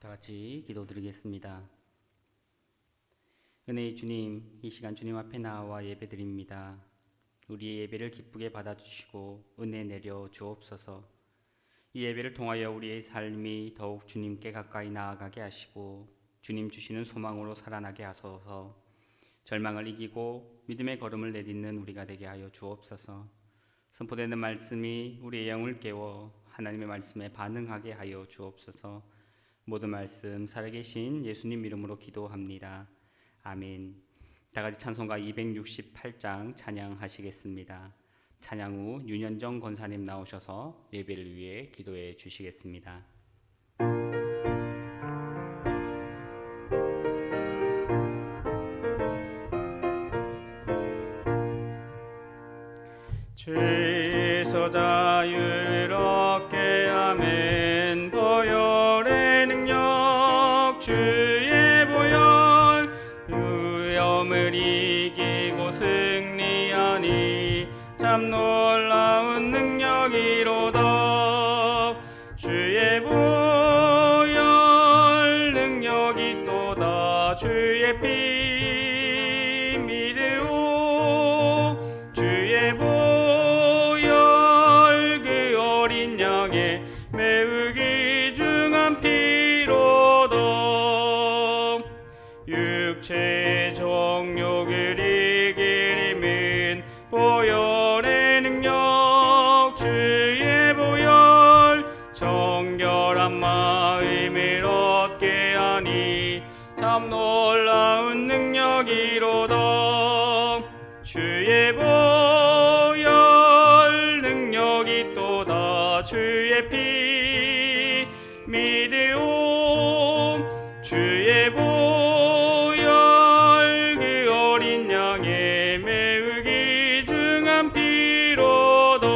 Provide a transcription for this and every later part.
다 같이 기도드리겠습니다. 은혜의 주님, 이 시간 주님 앞에 나와 예배드립니다. 우리의 예배를 기쁘게 받아주시고 은혜 내려 주옵소서. 이 예배를 통하여 우리의 삶이 더욱 주님께 가까이 나아가게 하시고 주님 주시는 소망으로 살아나게 하소서. 절망을 이기고 믿음의 걸음을 내딛는 우리가 되게 하여 주옵소서. 선포되는 말씀이 우리의 영을 깨워 하나님의 말씀에 반응하게 하여 주옵소서. 모든 말씀 살아계신 예수님 이름으로 기도합니다. 아멘. 다같이 찬송가 268장 찬양하시겠습니다. 찬양 후 윤현정 권사님 나오셔서 예배를 위해 기도해 주시겠습니다. 죄에서 자유를 얻게 하면 보혈의 능력 주의 보혈 위험을 이기고 승리하니 참 놀라운 능력이로다. 주의 보혈 능력이 또다. 주의 피 믿으오. 주의 보혈 그 어린 양의 매우 귀중한 피로다. 육체의 정욕을 이기림은 보혈의 능력 주의 보혈 정결한 마음을 얻게 하니 참 놀라운 능력이로다. 주의 보혈 능력이 또다. 주의 피 믿으오. 주의 보혈 그 어린 양의 매우 귀중한 피로다.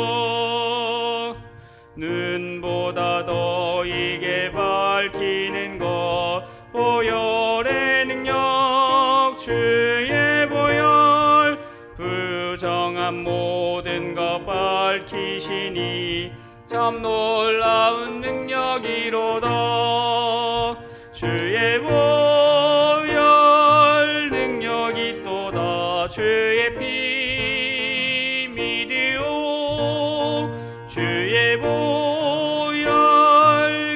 눈보다 더 이게 밝히는 것 보혈의 능력 주의 보혈 부정한 모든 것 밝히시니 참 놀라운 능력이로다. 주의 보혈 능력이 또다. 주의 피 믿으오. 주의 보혈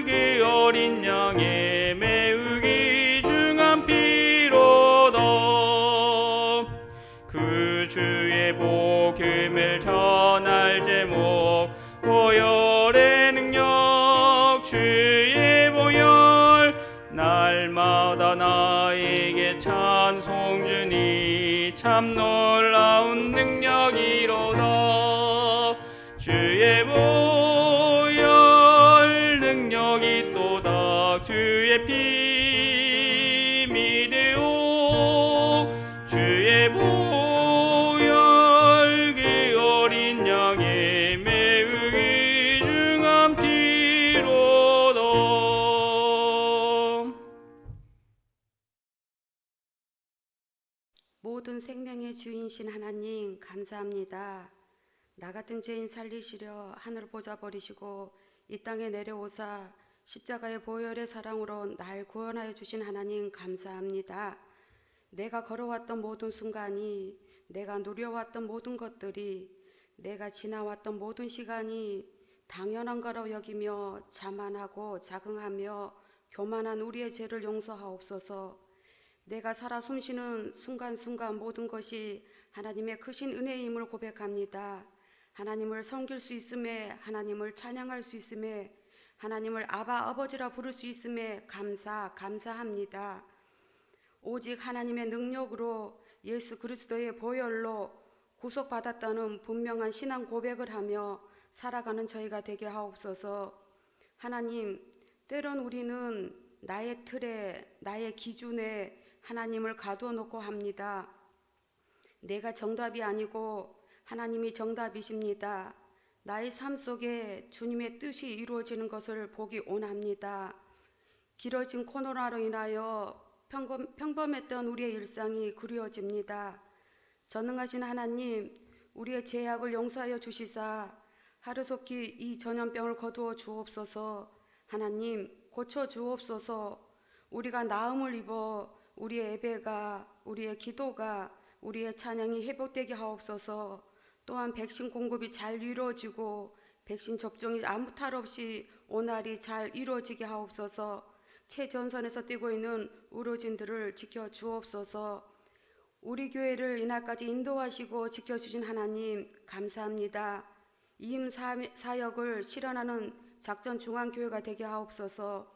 그 어린 양의 매우 귀중한 피로다. 그 주의 복음을 전할 제목 보혈의 능력 주의 보혈 날마다 나에게 찬송 주니 참 놀라운 능력이로다. 주의 보혈 능력이 또다. 주의 피 믿으오. 주의 보혈 그 어린 양의 매우 귀중한 피로다. 모든 생명의 주인신 하나님 감사합니다. 나 같은 죄인 살리시려 하늘 보좌 버리시고 이 땅에 내려오사 십자가의 보혈의 사랑으로 날 구원하여 주신 하나님 감사합니다. 내가 걸어왔던 모든 순간이, 내가 누려왔던 모든 것들이, 내가 지나왔던 모든 시간이 당연한 거로 여기며 자만하고 자긍하며 교만한 우리의 죄를 용서하옵소서. 내가 살아 숨쉬는 순간순간 모든 것이 하나님의 크신 은혜임을 고백합니다. 하나님을 섬길 수 있음에, 하나님을 찬양할 수 있음에, 하나님을 아바 아버지라 부를 수 있음에 감사합니다. 오직 하나님의 능력으로 예수 그리스도의 보혈로 구속받았다는 분명한 신앙 고백을 하며 살아가는 저희가 되게 하옵소서. 하나님, 때론 우리는 나의 틀에, 나의 기준에 하나님을 가두어 놓고 합니다. 내가 정답이 아니고 하나님이 정답이십니다. 나의 삶 속에 주님의 뜻이 이루어지는 것을 보기 원합니다. 길어진 코로나로 인하여 평범했던 우리의 일상이 그리워집니다. 전능하신 하나님, 우리의 죄악을 용서하여 주시사 하루속히 이 전염병을 거두어 주옵소서. 하나님, 고쳐 주옵소서. 우리가 나음을 입어 우리의 예배가, 우리의 기도가, 우리의 찬양이 회복되게 하옵소서. 또한 백신 공급이 잘 이루어지고 백신 접종이 아무 탈 없이 오날이 잘 이루어지게 하옵소서. 최전선에서 뛰고 있는 의료진들을 지켜 주옵소서. 우리 교회를 이날까지 인도하시고 지켜주신 하나님 감사합니다. 이임 사역을 실현하는 작전 중앙교회가 되게 하옵소서.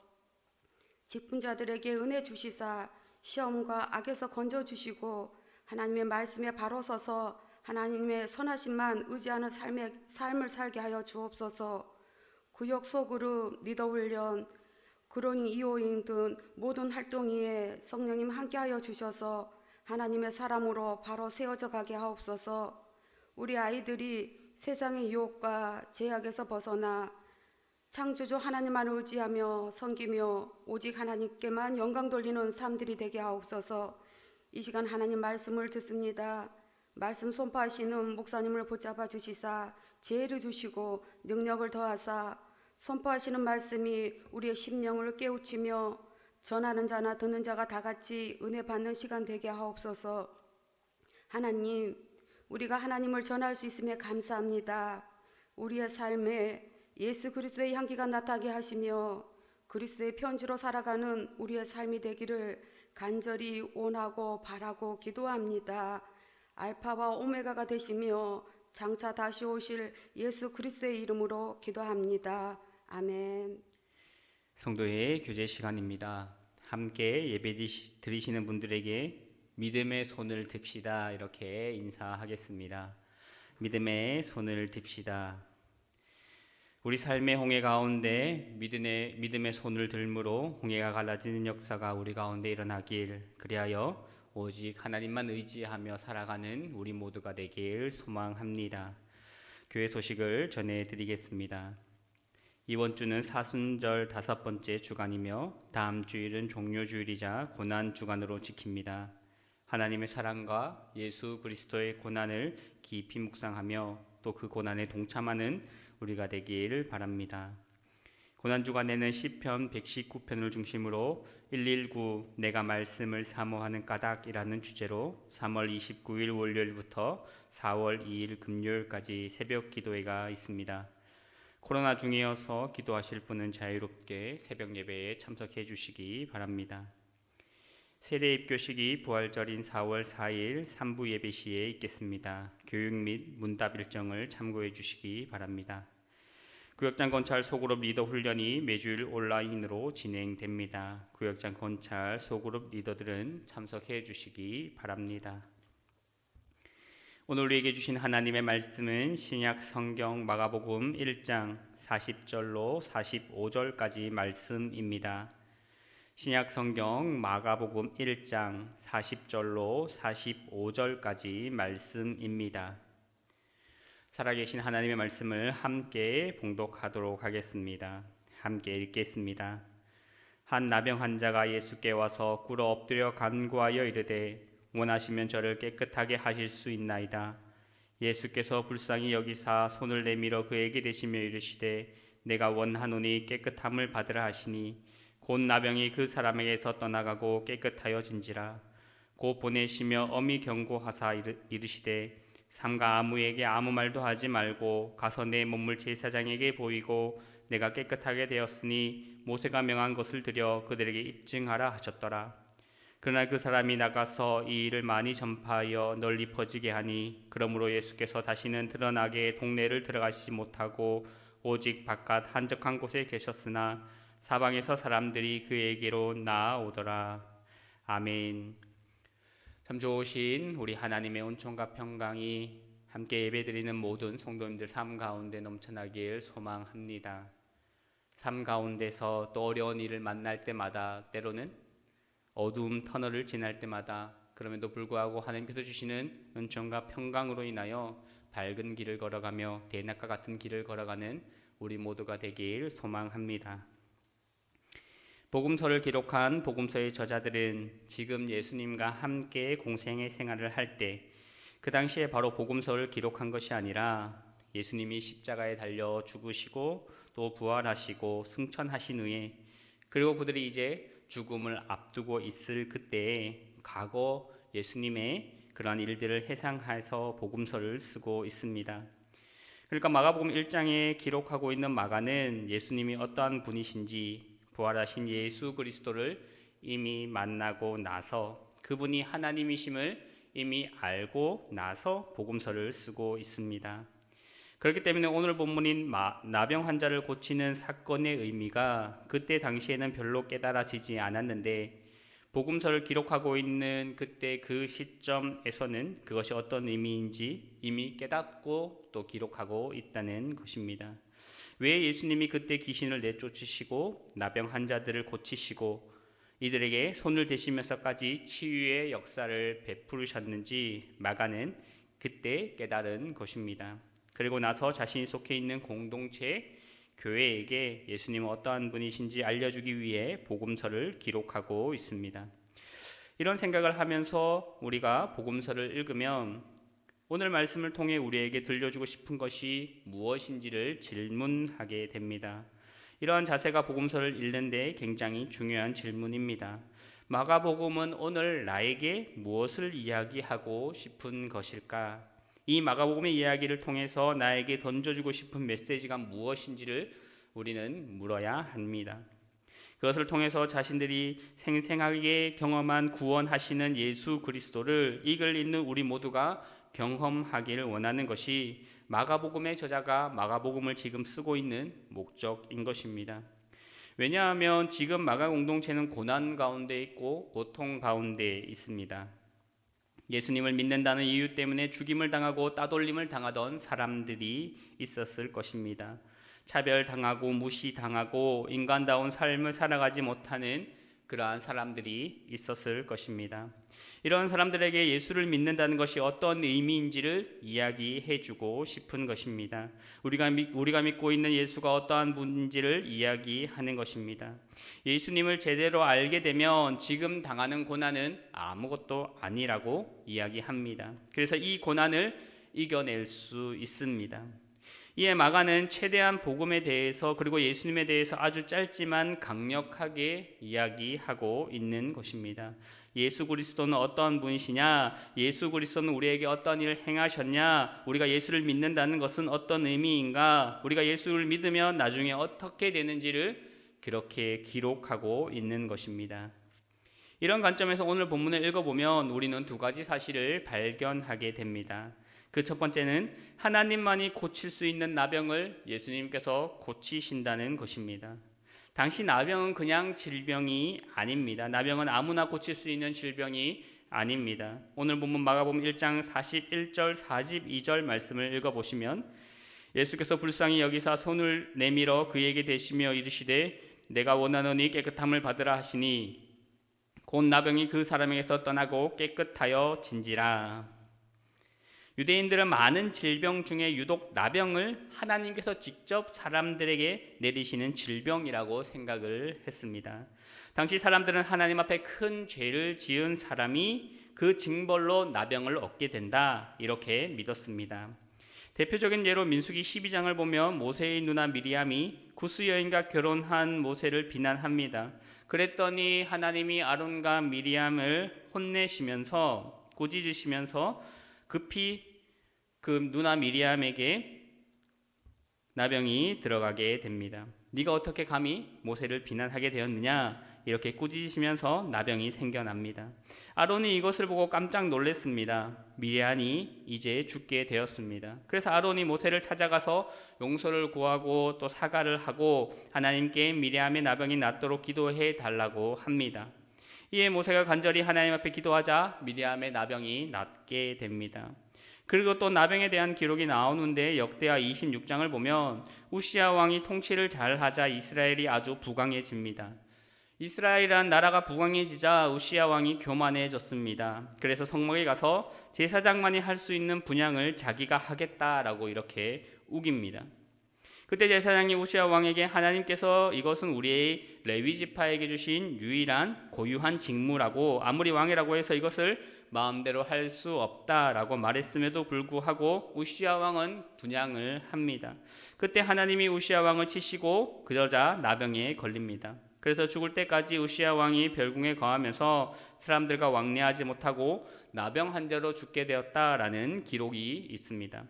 직분자들에게 은혜 주시사 시험과 악에서 건져주시고 하나님의 말씀에 바로 서서 하나님의 선하심만 의지하는 삶을 살게 하여 주옵소서. 구역 소그룹, 리더훈련, 그로닝 이호잉 등 모든 활동위에 성령님 함께하여 주셔서 하나님의 사람으로 바로 세워져 가게 하옵소서. 우리 아이들이 세상의 유혹과 제약에서 벗어나 창조주 하나님만을 의지하며 섬기며 오직 하나님께만 영광 돌리는 삶들이 되게 하옵소서. 이 시간 하나님 말씀을 듣습니다. 말씀 선포하시는 목사님을 붙잡아 주시사 지혜를 주시고 능력을 더하사 선포하시는 말씀이 우리의 심령을 깨우치며 전하는 자나 듣는 자가 다 같이 은혜 받는 시간 되게 하옵소서. 하나님, 우리가 하나님을 전할 수 있음에 감사합니다. 우리의 삶에 예수 그리스도의 향기가 나타나게 하시며 그리스도의 편지로 살아가는 우리의 삶이 되기를 간절히 원하고 바라고 기도합니다. 알파와 오메가가 되시며 장차 다시 오실 예수 그리스도의 이름으로 기도합니다. 아멘. 성도의 교제 시간입니다. 함께 예배 드리시는 분들에게 믿음의 손을 듭시다 이렇게 인사하겠습니다. 믿음의 손을 듭시다. 우리 삶의 홍해 가운데 믿음의 손을 들므로 홍해가 갈라지는 역사가 우리 가운데 일어나길, 그리하여 오직 하나님만 의지하며 살아가는 우리 모두가 되길 소망합니다. 교회 소식을 전해드리겠습니다. 이번 주는 사순절 5번째 주간이며 다음 주일은 종료주일이자 고난주간으로 지킵니다. 하나님의 사랑과 예수 그리스도의 고난을 깊이 묵상하며 또 그 고난에 동참하는 우리가 되길 바랍니다. 고난주간에는 시편 119편을 중심으로 119 내가 말씀을 사모하는 까닭이라는 주제로 3월 29일 월요일부터 4월 2일 금요일까지 새벽 기도회가 있습니다. 코로나 중이어서 기도하실 분은 자유롭게 새벽 예배에 참석해 주시기 바랍니다. 세례 입교식이 부활절인 4월 4일 3부 예배 시에 있겠습니다. 교육 및 문답 일정을 참고해 주시기 바랍니다. 구역장 건찰 소그룹 리더 훈련이 매주일 온라인으로 진행됩니다. 구역장 건찰 소그룹 리더들은 참석해 주시기 바랍니다. 오늘 우리에게 주신 하나님의 말씀은 신약 성경 마가복음 1장 40절로 45절까지 말씀입니다. 신약 성경 마가복음 1장 40절로 45절까지 말씀입니다. 살아계신 하나님의 말씀을 함께 봉독하도록 하겠습니다. 함께 읽겠습니다. 한 나병 환자가 예수께 와서 꿇어 엎드려 간구하여 이르되 원하시면 저를 깨끗하게 하실 수 있나이다. 예수께서 불쌍히 여기사 손을 내밀어 그에게 대시며 이르시되 내가 원하노니 깨끗함을 받으라 하시니 곧 나병이 그 사람에게서 떠나가고 깨끗하여진지라. 곧 보내시며 엄히 경고하사 이르시되 삼가 아무에게 아무 말도 하지 말고 가서 내 몸을 제사장에게 보이고 내가 깨끗하게 되었으니 모세가 명한 것을 드려 그들에게 입증하라 하셨더라. 그러나 그 사람이 나가서 이 일을 많이 전파하여 널리 퍼지게 하니 그러므로 예수께서 다시는 드러나게 동네를 들어가시지 못하고 오직 바깥 한적한 곳에 계셨으나 사방에서 사람들이 그에게로 나아오더라. 아멘. 참 좋으신 우리 하나님의 은총과 평강이 함께 예배드리는 모든 성도님들 삶 가운데 넘쳐나길 소망합니다. 삶 가운데서 또 어려운 일을 만날 때마다, 때로는 어두움 터널을 지날 때마다, 그럼에도 불구하고 하나님께서 주시는 은총과 평강으로 인하여 밝은 길을 걸어가며 대낮과 같은 길을 걸어가는 우리 모두가 되길 소망합니다. 복음서를 기록한 복음서의 저자들은 지금 예수님과 함께 공생의 생활을 할 때 그 당시에 바로 복음서를 기록한 것이 아니라 예수님이 십자가에 달려 죽으시고 또 부활하시고 승천하신 후에 그리고 그들이 이제 죽음을 앞두고 있을 그때에 과거 예수님의 그러한 일들을 해상해서 복음서를 쓰고 있습니다. 그러니까 마가복음 1장에 기록하고 있는 마가는 예수님이 어떠한 분이신지, 부활하신 예수 그리스도를 이미 만나고 나서 그분이 하나님이심을 이미 알고 나서 복음서를 쓰고 있습니다. 그렇기 때문에 오늘 본문인 나병 환자를 고치는 사건의 의미가 그때 당시에는 별로 깨달아지지 않았는데, 복음서를 기록하고 있는 그때 그 시점에서는 그것이 어떤 의미인지 이미 깨닫고 또 기록하고 있다는 것입니다. 왜 예수님이 그때 귀신을 내쫓으시고 나병 환자들을 고치시고 이들에게 손을 대시면서까지 치유의 역사를 베푸셨는지 마가는 그때 깨달은 것입니다. 그리고 나서 자신이 속해 있는 공동체 교회에게 예수님은 어떠한 분이신지 알려주기 위해 복음서를 기록하고 있습니다. 이런 생각을 하면서 우리가 복음서를 읽으면 오늘 말씀을 통해 우리에게 들려주고 싶은 것이 무엇인지를 질문하게 됩니다. 이러한 자세가 복음서를 읽는 데 굉장히 중요한 질문입니다. 마가복음은 오늘 나에게 무엇을 이야기하고 싶은 것일까? 이 마가복음의 이야기를 통해서 나에게 던져주고 싶은 메시지가 무엇인지를 우리는 물어야 합니다. 그것을 통해서 자신들이 생생하게 경험한 구원하시는 예수 그리스도를 이 글 읽는 우리 모두가 경험하기를 원하는 것이 마가복음의 저자가 마가복음을 지금 쓰고 있는 목적인 것입니다. 왜냐하면 지금 마가 공동체는 고난 가운데 있고 고통 가운데 있습니다. 예수님을 믿는다는 이유 때문에 죽임을 당하고 따돌림을 당하던 사람들이 있었을 것입니다. 차별당하고 무시당하고 인간다운 삶을 살아가지 못하는 그러한 사람들이 있었을 것입니다. 이런 사람들에게 예수를 믿는다는 것이 어떤 의미인지를 이야기해주고 싶은 것입니다. 우리가 믿고 있는 예수가 어떠한 분인지를 이야기하는 것입니다. 예수님을 제대로 알게 되면 지금 당하는 고난은 아무것도 아니라고 이야기합니다. 그래서 이 고난을 이겨낼 수 있습니다. 이에 마가는 최대한 복음에 대해서 그리고 예수님에 대해서 아주 짧지만 강력하게 이야기하고 있는 것입니다. 예수 그리스도는 어떠한 분이시냐? 예수 그리스도는 우리에게 어떤 일을 행하셨냐? 우리가 예수를 믿는다는 것은 어떤 의미인가? 우리가 예수를 믿으면 나중에 어떻게 되는지를 그렇게 기록하고 있는 것입니다. 이런 관점에서 오늘 본문을 읽어보면 우리는 두 가지 사실을 발견하게 됩니다. 그 첫 번째는 하나님만이 고칠 수 있는 나병을 예수님께서 고치신다는 것입니다. 당시 나병은 그냥 질병이 아닙니다. 나병은 아무나 고칠 수 있는 질병이 아닙니다. 오늘 본문 마가복음 1장 41절 42절 말씀을 읽어보시면 예수께서 불쌍히 여기사 손을 내밀어 그에게 대시며 이르시되 내가 원하노니 깨끗함을 받으라 하시니 곧 나병이 그 사람에게서 떠나고 깨끗하여 진지라. 유대인들은 많은 질병 중에 유독 나병을 하나님께서 직접 사람들에게 내리시는 질병이라고 생각을 했습니다. 당시 사람들은 하나님 앞에 큰 죄를 지은 사람이 그 징벌로 나병을 얻게 된다 이렇게 믿었습니다. 대표적인 예로 민수기 12장을 보면 모세의 누나 미리암이 구스 여인과 결혼한 모세를 비난합니다. 그랬더니 하나님이 아론과 미리암을 혼내시면서 꾸짖으시면서 급히 그 누나 미리암에게 나병이 들어가게 됩니다. 네가 어떻게 감히 모세를 비난하게 되었느냐 이렇게 꾸짖으시면서 나병이 생겨납니다. 아론이 이것을 보고 깜짝 놀랐습니다. 미리암이 이제 죽게 되었습니다. 그래서 아론이 모세를 찾아가서 용서를 구하고 또 사과를 하고 하나님께 미리암의 나병이 낫도록 기도해 달라고 합니다. 이에 모세가 간절히 하나님 앞에 기도하자 미리암의 나병이 낫게 됩니다. 그리고 또 나병에 대한 기록이 나오는데 역대하 26장을 보면 우시야 왕이 통치를 잘하자 이스라엘이 아주 부강해집니다. 이스라엘이란 나라가 부강해지자 우시야 왕이 교만해졌습니다. 그래서 성막에 가서 제사장만이 할 수 있는 분향을 자기가 하겠다라고 이렇게 우깁니다. 그때 제사장이 우시야 왕에게 하나님께서 이것은 우리의 레위 지파에게 주신 유일한 고유한 직무라고 아무리 왕이라고 해서 이것을 마음대로 할 수 없다라고 말했음에도 불구하고 우시야 왕은 분향을 합니다. 그때 하나님이 우시야 왕을 치시고 그러자 나병에 걸립니다. 그래서 죽을 때까지 우시야 왕이 별궁에 거하면서 사람들과 왕래하지 못하고 나병 환자로 죽게 되었다라는 기록이 있습니다.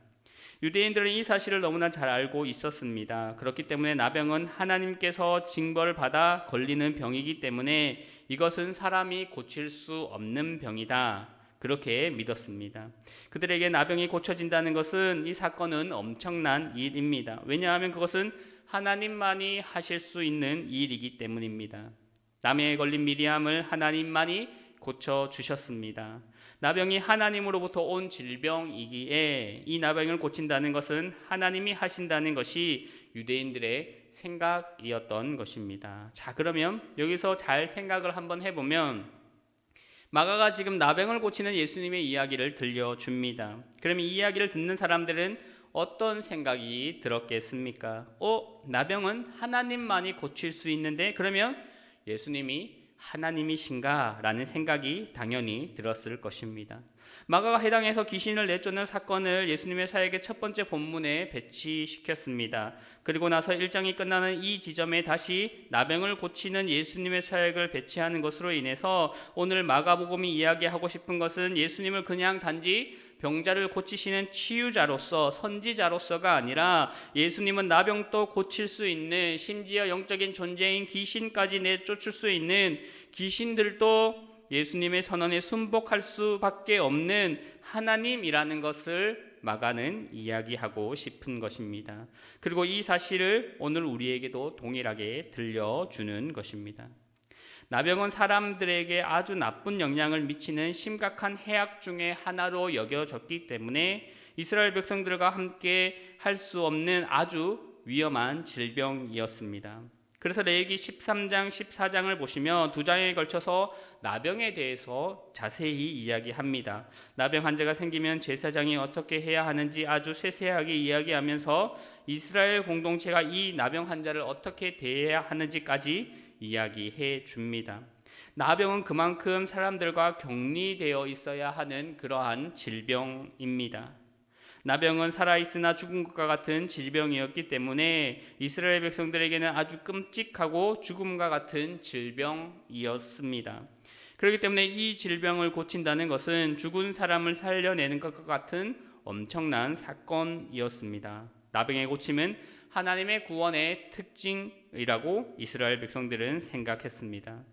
유대인들은 이 사실을 너무나 잘 알고 있었습니다. 그렇기 때문에 나병은 하나님께서 징벌을 받아 걸리는 병이기 때문에 이것은 사람이 고칠 수 없는 병이다. 그렇게 믿었습니다. 그들에게 나병이 고쳐진다는 것은 이 사건은 엄청난 일입니다. 왜냐하면 그것은 하나님만이 하실 수 있는 일이기 때문입니다. 나병에 걸린 미리암을 하나님만이 고쳐주셨습니다. 나병이 하나님으로부터 온 질병이기에 이 나병을 고친다는 것은 하나님이 하신다는 것이 유대인들의 생각이었던 것입니다. 자, 그러면 여기서 잘 생각을 한번 해보면 마가가 지금 나병을 고치는 예수님의 이야기를 들려줍니다. 그러면 이 이야기를 듣는 사람들은 어떤 생각이 들었겠습니까? 나병은 하나님만이 고칠 수 있는데 그러면 예수님이 하나님이신가? 라는 생각이 당연히 들었을 것입니다. 마가가 해당해서 귀신을 내쫓는 사건을 예수님의 사역의 첫 번째 본문에 배치시켰습니다. 그리고 나서 1장이 끝나는 이 지점에 다시 나병을 고치는 예수님의 사역을 배치하는 것으로 인해서 오늘 마가복음이 이야기하고 싶은 것은 예수님을 그냥 단지 병자를 고치시는 치유자로서 선지자로서가 아니라 예수님은 나병도 고칠 수 있는, 심지어 영적인 존재인 귀신까지 내쫓을 수 있는, 귀신들도 예수님의 선언에 순복할 수밖에 없는 하나님이라는 것을 마가는 이야기하고 싶은 것입니다. 그리고 이 사실을 오늘 우리에게도 동일하게 들려주는 것입니다. 나병은 사람들에게 아주 나쁜 영향을 미치는 심각한 해악 중의 하나로 여겨졌기 때문에 이스라엘 백성들과 함께 할 수 없는 아주 위험한 질병이었습니다. 그래서 레위기 13장, 14장을 보시면 두 장에 걸쳐서 나병에 대해서 자세히 이야기합니다. 나병 환자가 생기면 제사장이 어떻게 해야 하는지 아주 세세하게 이야기하면서 이스라엘 공동체가 이 나병 환자를 어떻게 대해야 하는지까지 이야기해 줍니다. 나병은 그만큼 사람들과 격리되어 있어야 하는 그러한 질병입니다. 나병은 살아있으나 죽은 것과 같은 질병이었기 때문에 이스라엘 백성들에게는 아주 끔찍하고 죽음과 같은 질병이었습니다. 그렇기 때문에 이 질병을 고친다는 것은 죽은 사람을 살려내는 것과 같은 엄청난 사건이었습니다. 나병의 고침은 하나님의 구원의 특징이라고 이스라엘 백성들은 생각했습니다.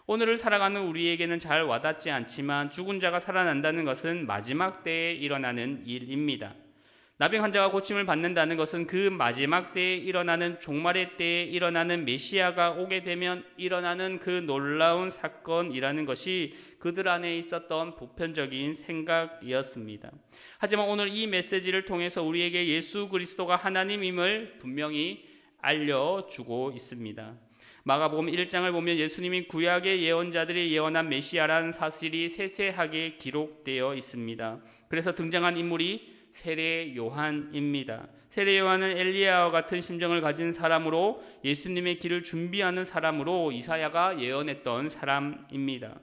오늘을 살아가는 우리에게는 잘 와닿지 않지만 죽은 자가 살아난다는 것은 마지막 때에 일어나는 일입니다. 나병 환자가 고침을 받는다는 것은 그 마지막 때에 일어나는, 종말의 때에 일어나는, 메시아가 오게 되면 일어나는 그 놀라운 사건이라는 것이 그들 안에 있었던 보편적인 생각이었습니다. 하지만 오늘 이 메시지를 통해서 우리에게 예수 그리스도가 하나님임을 분명히 알려주고 있습니다. 마가복음 1장을 보면 예수님이 구약의 예언자들이 예언한 메시아라는 사실이 세세하게 기록되어 있습니다. 그래서 등장한 인물이 세례 요한입니다. 세례 요한은 엘리야와 같은 심정을 가진 사람으로 예수님의 길을 준비하는 사람으로 이사야가 예언했던 사람입니다.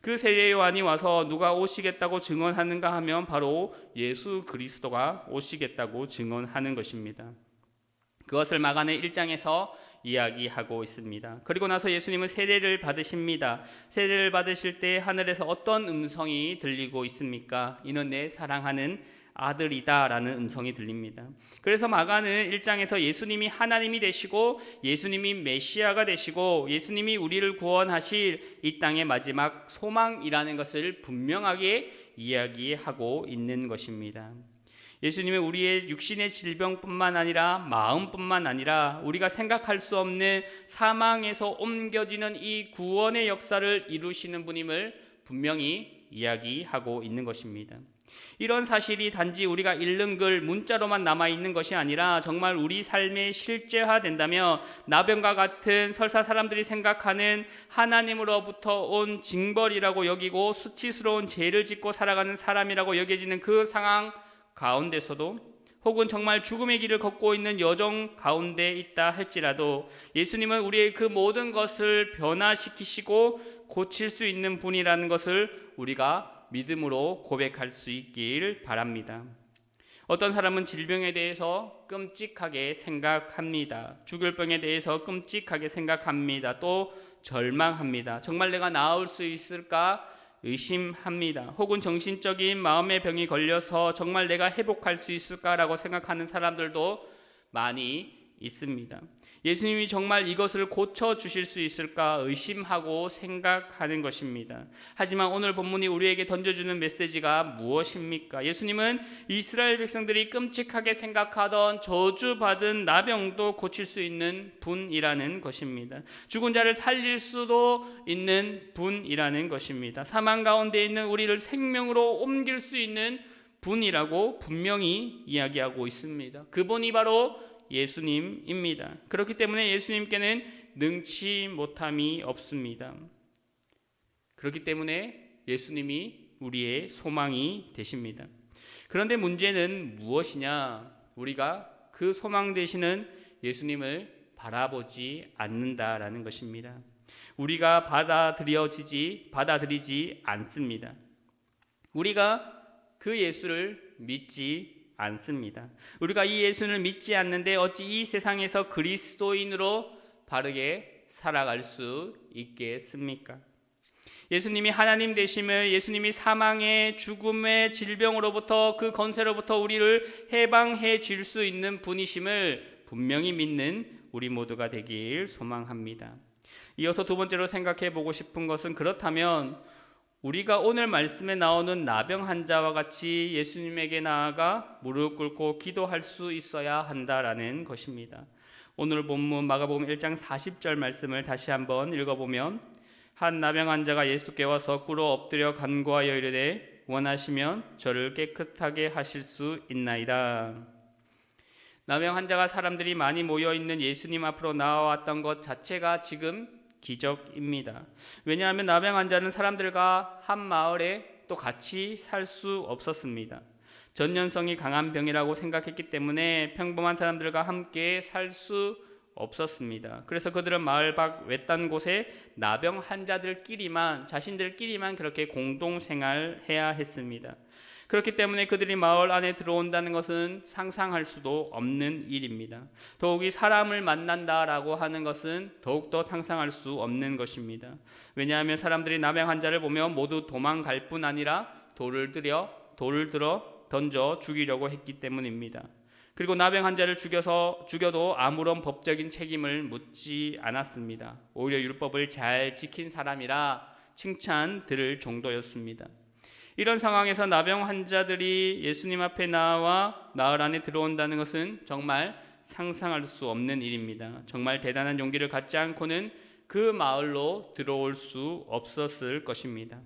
그 세례 요한이 와서 누가 오시겠다고 증언하는가 하면 바로 예수 그리스도가 오시겠다고 증언하는 것입니다. 그것을 마가는 1장에서 이야기하고 있습니다. 그리고 나서 예수님은 세례를 받으십니다. 세례를 받으실 때 하늘에서 어떤 음성이 들리고 있습니까? 이는 내 사랑하는 아들이다 라는 음성이 들립니다. 그래서 마가는 1장에서 예수님이 하나님이 되시고 예수님이 메시아가 되시고 예수님이 우리를 구원하실 이 땅의 마지막 소망이라는 것을 분명하게 이야기하고 있는 것입니다. 예수님은 우리의 육신의 질병뿐만 아니라 마음뿐만 아니라 우리가 생각할 수 없는 사망에서 옮겨지는 이 구원의 역사를 이루시는 분임을 분명히 이야기하고 있는 것입니다. 이런 사실이 단지 우리가 읽는 글 문자로만 남아있는 것이 아니라 정말 우리 삶에 실제화된다면 나병과 같은 설사 사람들이 생각하는 하나님으로부터 온 징벌이라고 여기고 수치스러운 죄를 짓고 살아가는 사람이라고 여겨지는 그 상황 가운데서도 혹은 정말 죽음의 길을 걷고 있는 여정 가운데 있다 할지라도 예수님은 우리의 그 모든 것을 변화시키시고 고칠 수 있는 분이라는 것을 우리가 믿음으로 고백할 수 있길 바랍니다. 어떤 사람은 질병에 대해서 끔찍하게 생각합니다. 죽을 병에 대해서 끔찍하게 생각합니다. 또 절망합니다. 정말 내가 나을 수 있을까 의심합니다. 혹은 정신적인 마음의 병이 걸려서 정말 내가 회복할 수 있을까라고 생각하는 사람들도 많이 있습니다. 예수님이 정말 이것을 고쳐주실 수 있을까 의심하고 생각하는 것입니다. 하지만 오늘 본문이 우리에게 던져주는 메시지가 무엇입니까? 예수님은 이스라엘 백성들이 끔찍하게 생각하던 저주받은 나병도 고칠 수 있는 분이라는 것입니다. 죽은 자를 살릴 수도 있는 분이라는 것입니다. 사망 가운데 있는 우리를 생명으로 옮길 수 있는 분이라고 분명히 이야기하고 있습니다. 그분이 바로 예수님입니다. 그렇기 때문에 예수님께는 능치 못함이 없습니다. 그렇기 때문에 예수님이 우리의 소망이 되십니다. 그런데 문제는 무엇이냐? 우리가 그 소망 되시는 예수님을 바라보지 않는다라는 것입니다. 우리가 받아들이지 않습니다. 우리가 그 예수를 믿지 않습니다. 우리가 이 예수를 믿지 않는데 어찌 이 세상에서 그리스도인으로 바르게 살아갈 수 있겠습니까? 예수님이 하나님 되심을, 예수님이 사망의 죽음의 질병으로부터 그 권세로부터 우리를 해방해 줄 수 있는 분이심을 분명히 믿는 우리 모두가 되길 소망합니다. 이어서 두 번째로 생각해 보고 싶은 것은, 그렇다면 우리가 오늘 말씀에 나오는 나병 환자와 같이 예수님에게 나아가 무릎 꿇고 기도할 수 있어야 한다라는 것입니다. 오늘 본문 마가복음 1장 40절 말씀을 다시 한번 읽어보면, 한 나병 환자가 예수께 와서 꿇어 엎드려 간구하여 이르되 원하시면 저를 깨끗하게 하실 수 있나이다. 나병 환자가 사람들이 많이 모여있는 예수님 앞으로 나와왔던 것 자체가 지금 기적입니다. 왜냐하면 나병 환자는 사람들과 한 마을에 또 같이 살 수 없었습니다. 전염성이 강한 병이라고 생각했기 때문에 평범한 사람들과 함께 살 수 없었습니다. 그래서 그들은 마을 밖 외딴 곳에 나병 환자들끼리만, 자신들끼리만 그렇게 공동 생활해야 했습니다. 그렇기 때문에 그들이 마을 안에 들어온다는 것은 상상할 수도 없는 일입니다. 더욱이 사람을 만난다라고 하는 것은 더욱더 상상할 수 없는 것입니다. 왜냐하면 사람들이 나병 환자를 보면 모두 도망갈 뿐 아니라 돌을 들어 던져 죽이려고 했기 때문입니다. 그리고 나병 환자를 죽여도 아무런 법적인 책임을 묻지 않았습니다. 오히려 율법을 잘 지킨 사람이라 칭찬 들을 정도였습니다. 이런 상황에서 나병 환자들이 예수님 앞에 나와 마을 안에 들어온다는 것은 정말 상상할 수 없는 일입니다. 정말 대단한 용기를 갖지 않고는 그 마을로 들어올 수 없었을 것입니다.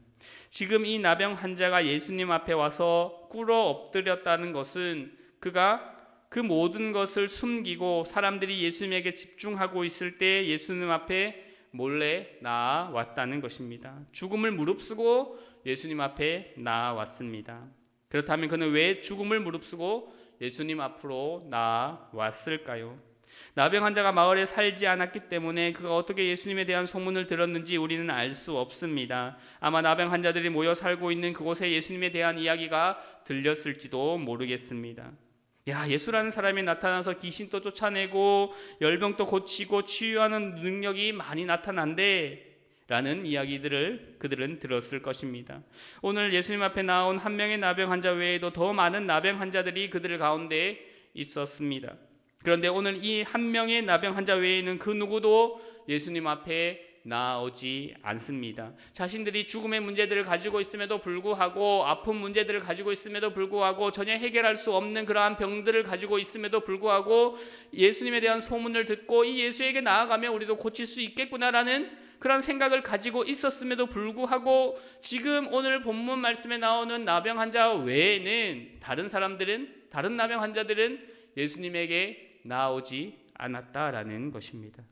지금 이 나병 환자가 예수님 앞에 와서 꿇어 엎드렸다는 것은 그가 그 모든 것을 숨기고 사람들이 예수님에게 집중하고 있을 때 예수님 앞에 몰래 나아왔다는 것입니다. 죽음을 무릅쓰고 예수님 앞에 나아왔습니다. 그렇다면 그는 왜 죽음을 무릅쓰고 예수님 앞으로 나아왔을까요? 나병 환자가 마을에 살지 않았기 때문에 그가 어떻게 예수님에 대한 소문을 들었는지 우리는 알 수 없습니다. 아마 나병 환자들이 모여 살고 있는 그곳에 예수님에 대한 이야기가 들렸을지도 모르겠습니다. 야, 예수라는 사람이 나타나서 귀신도 쫓아내고 열병도 고치고 치유하는 능력이 많이 나타난대 라는 이야기들을 그들은 들었을 것입니다. 오늘 예수님 앞에 나온 한 명의 나병 환자 외에도 더 많은 나병 환자들이 그들 가운데 있었습니다. 그런데 오늘 이 한 명의 나병 환자 외에는 그 누구도 예수님 앞에 나오지 않습니다. 자신들이 죽음의 문제들을 가지고 있음에도 불구하고, 아픈 문제들을 가지고 있음에도 불구하고, 전혀 해결할 수 없는 그러한 병들을 가지고 있음에도 불구하고 예수님에 대한 소문을 듣고 이 예수에게 나아가면 우리도 고칠 수 있겠구나라는 그런 생각을 가지고 있었음에도 불구하고 지금 오늘 본문 말씀에 나오는 나병 환자 외에는 다른 나병 환자들은 예수님에게 나오지 않았다라는 것입니다.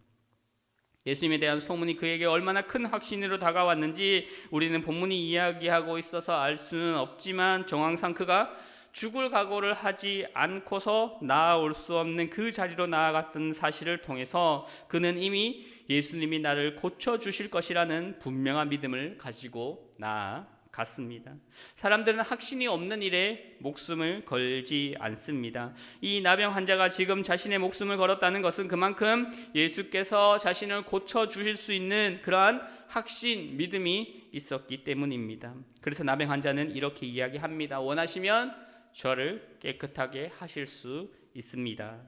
예수님에 대한 소문이 그에게 얼마나 큰 확신으로 다가왔는지 우리는 본문이 이야기하고 있어서 알 수는 없지만 정황상 그가 죽을 각오를 하지 않고서 나아올 수 없는 그 자리로 나아갔던 사실을 통해서 그는 이미 예수님이 나를 고쳐주실 것이라는 분명한 믿음을 가지고 나아갔습니다. 같습니다. 사람들은 확신이 없는 일에 목숨을 걸지 않습니다. 이 나병 환자가 지금 자신의 목숨을 걸었다는 것은 그만큼 예수께서 자신을 고쳐 주실 수 있는 그러한 확신, 믿음이 있었기 때문입니다. 그래서 나병 환자는 이렇게 이야기합니다. 원하시면 저를 깨끗하게 하실 수 있습니다.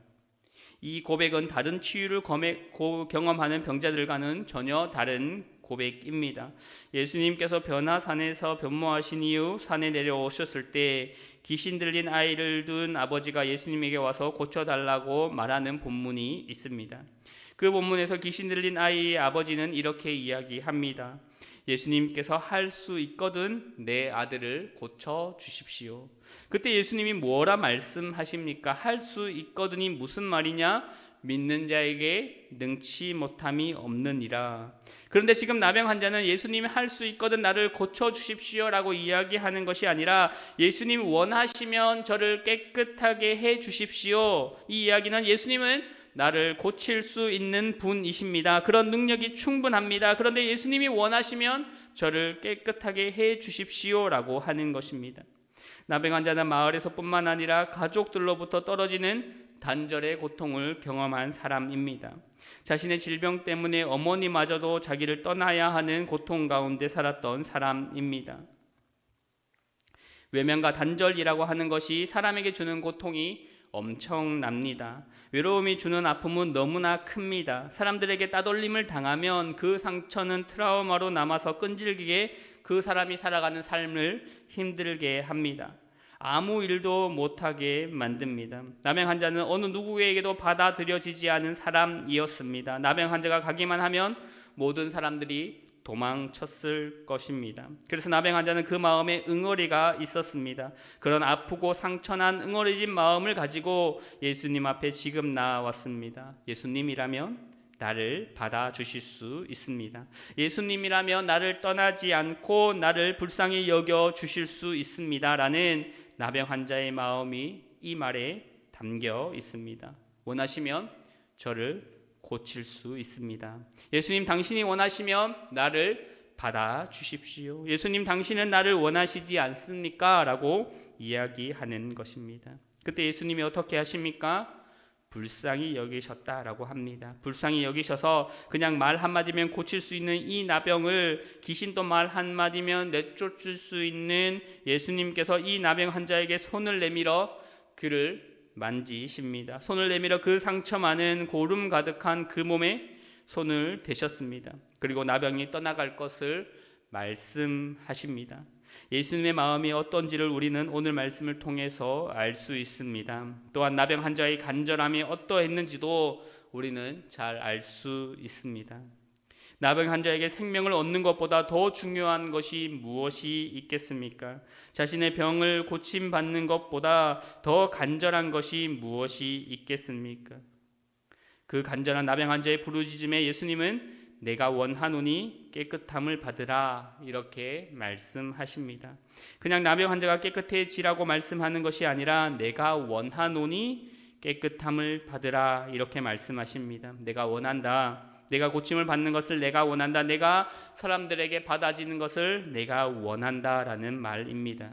이 고백은 다른 치유를 경험하는 병자들과는 전혀 다른 고백입니다. 예수님께서 변화산에서 변모하신 이후 산에 내려오셨을 때 귀신 들린 아이를 둔 아버지가 예수님에게 와서 고쳐달라고 말하는 본문이 있습니다. 그 본문에서 귀신 들린 아이의 아버지는 이렇게 이야기합니다. 예수님께서 할 수 있거든 내 아들을 고쳐 주십시오. 그때 예수님이 뭐라 말씀하십니까? 할 수 있거든이 무슨 말이냐? 믿는 자에게 능치 못함이 없느니라. 그런데 지금 나병 환자는 예수님이 할 수 있거든 나를 고쳐 주십시오라고 이야기하는 것이 아니라 예수님 원하시면 저를 깨끗하게 해 주십시오. 이 이야기는 예수님은 나를 고칠 수 있는 분이십니다. 그런 능력이 충분합니다. 그런데 예수님이 원하시면 저를 깨끗하게 해 주십시오라고 하는 것입니다. 나병 환자는 마을에서뿐만 아니라 가족들로부터 떨어지는 단절의 고통을 경험한 사람입니다. 자신의 질병 때문에 어머니마저도 자기를 떠나야 하는 고통 가운데 살았던 사람입니다. 외면과 단절이라고 하는 것이 사람에게 주는 고통이 엄청납니다. 외로움이 주는 아픔은 너무나 큽니다. 사람들에게 따돌림을 당하면 그 상처는 트라우마로 남아서 끈질기게 그 사람이 살아가는 삶을 힘들게 합니다. 아무 일도 못하게 만듭니다. 나병 환자는 어느 누구에게도 받아들여지지 않은 사람이었습니다. 나병 환자가 가기만 하면 모든 사람들이 도망쳤을 것입니다. 그래서 나병 환자는 그 마음에 응어리가 있었습니다. 그런 아프고 상처난 응어리진 마음을 가지고 예수님 앞에 지금 나왔습니다. 예수님이라면 나를 받아주실 수 있습니다. 예수님이라면 나를 떠나지 않고 나를 불쌍히 여겨주실 수 있습니다. 라는 나병 환자의 마음이 이 말에 담겨 있습니다. 원하시면 저를 고칠 수 있습니다. 예수님 당신이 원하시면 나를 받아주십시오. 예수님 당신은 나를 원하시지 않습니까? 라고 이야기하는 것입니다. 그때 예수님이 어떻게 하십니까? 불쌍히 여기셨다라고 합니다. 불쌍히 여기셔서 그냥 말 한마디면 고칠 수 있는 이 나병을 귀신도 말 한마디면 내쫓을 수 있는 예수님께서 이 나병 환자에게 손을 내밀어 그를 만지십니다. 손을 내밀어 그 상처 많은 고름 가득한 그 몸에 손을 대셨습니다. 그리고 나병이 떠나갈 것을 말씀하십니다. 예수님의 마음이 어떤지를 우리는 오늘 말씀을 통해서 알 수 있습니다. 또한 나병 환자의 간절함이 어떠했는지도 우리는 잘 알 수 있습니다. 나병 환자에게 생명을 얻는 것보다 더 중요한 것이 무엇이 있겠습니까? 자신의 병을 고침받는 것보다 더 간절한 것이 무엇이 있겠습니까? 그 간절한 나병 환자의 부르짖음에 예수님은 내가 원하노니 깨끗함을 받으라 이렇게 말씀하십니다. 그냥 나병 환자가 깨끗해지라고 말씀하는 것이 아니라 내가 원하노니 깨끗함을 받으라 이렇게 말씀하십니다. 내가 원한다. 내가 고침을 받는 것을 내가 원한다. 내가 사람들에게 받아지는 것을 내가 원한다라는 말입니다.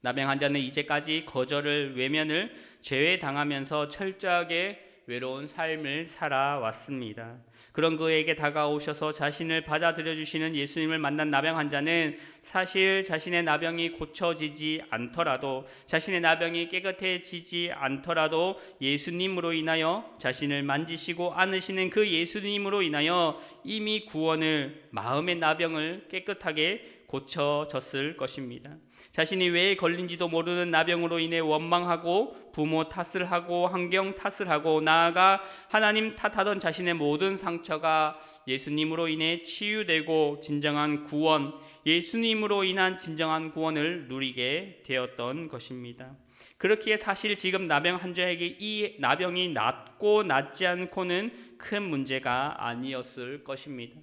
나병 환자는 이제까지 거절을 외면을 제외당하면서 철저하게 외로운 삶을 살아왔습니다. 그런 그에게 다가오셔서 자신을 받아들여 주시는 예수님을 만난 나병 환자는 사실 자신의 나병이 고쳐지지 않더라도 자신의 나병이 깨끗해지지 않더라도 예수님으로 인하여 자신을 만지시고 안으시는 그 예수님으로 인하여 이미 구원을 마음의 나병을 깨끗하게 고쳐졌을 것입니다. 자신이 왜 걸린지도 모르는 나병으로 인해 원망하고 부모 탓을 하고 환경 탓을 하고 나아가 하나님 탓하던 자신의 모든 상처가 예수님으로 인해 치유되고 진정한 구원, 예수님으로 인한 진정한 구원을 누리게 되었던 것입니다. 그렇기에 사실 지금 나병 환자에게 이 나병이 낫고 낫지 않고는 큰 문제가 아니었을 것입니다.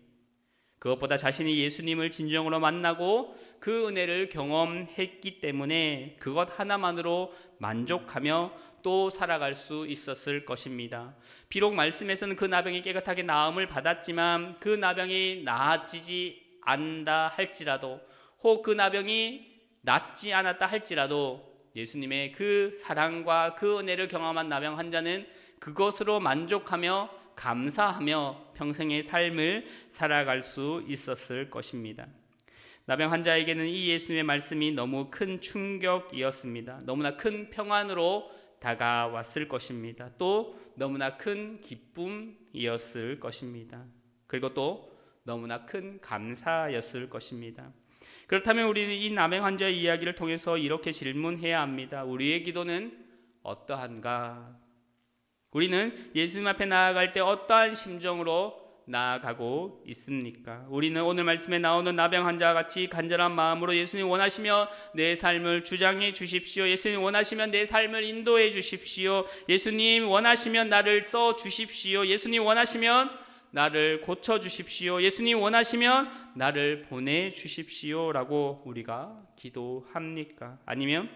그것보다 자신이 예수님을 진정으로 만나고 그 은혜를 경험했기 때문에 그것 하나만으로 만족하며 또 살아갈 수 있었을 것입니다. 비록 말씀에서는 그 나병이 깨끗하게 나음을 받았지만 그 나병이 나아지지 않다 할지라도 혹 그 나병이 낫지 않았다 할지라도 예수님의 그 사랑과 그 은혜를 경험한 나병 환자는 그것으로 만족하며 감사하며 평생의 삶을 살아갈 수 있었을 것입니다. 나병 환자에게는 이 예수님의 말씀이 너무 큰 충격이었습니다. 너무나 큰 평안으로 다가왔을 것입니다. 또 너무나 큰 기쁨이었을 것입니다. 그리고 또 너무나 큰 감사였을 것입니다. 그렇다면 우리는 이 나병 환자의 이야기를 통해서 이렇게 질문해야 합니다. 우리의 기도는 어떠한가? 우리는 예수님 앞에 나아갈 때 어떠한 심정으로 나아가고 있습니까? 우리는 오늘 말씀에 나오는 나병 환자와 같이 간절한 마음으로 예수님 원하시며 내 삶을 주장해 주십시오. 예수님 원하시면 내 삶을 인도해 주십시오. 예수님 원하시면 나를 써 주십시오. 예수님 원하시면 나를 고쳐 주십시오. 예수님 원하시면 나를 보내 주십시오 라고 우리가 기도합니까? 아니면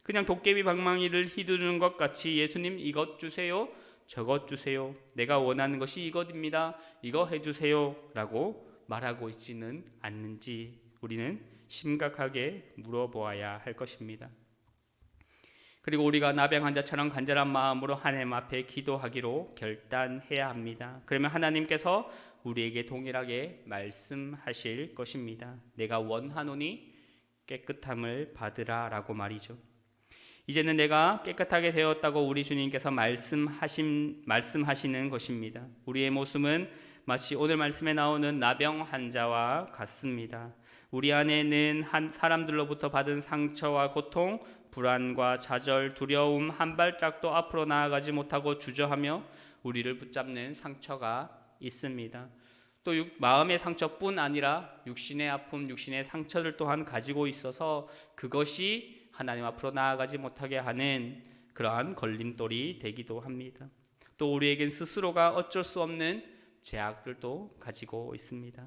그냥 도깨비 방망이를 휘두르는 것 같이 예수님 이것 주세요, 저것 주세요, 내가 원하는 것이 이것입니다, 이거 해주세요 라고 말하고 있지는 않는지 우리는 심각하게 물어보아야 할 것입니다. 그리고 우리가 나병 환자처럼 간절한 마음으로 하나님 앞에 기도하기로 결단해야 합니다. 그러면 하나님께서 우리에게 동일하게 말씀하실 것입니다. 내가 원하노니 깨끗함을 받으라 라고 말이죠. 이제는 내가 깨끗하게 되었다고 우리 주님께서 말씀하시는 것입니다. 우리의 모습은 마치 오늘 말씀에 나오는 나병 환자와 같습니다. 우리 안에는 사람들로부터 받은 상처와 고통, 불안과 좌절, 두려움, 한 발짝도 앞으로 나아가지 못하고 주저하며 우리를 붙잡는 상처가 있습니다. 또 마음의 상처뿐 아니라 육신의 아픔, 육신의 상처를 또한 가지고 있어서 그것이 하나님 앞으로 나아가지 못하게 하는 그러한 걸림돌이 되기도 합니다. 또 우리에겐 스스로가 어쩔 수 없는 죄악들도 가지고 있습니다.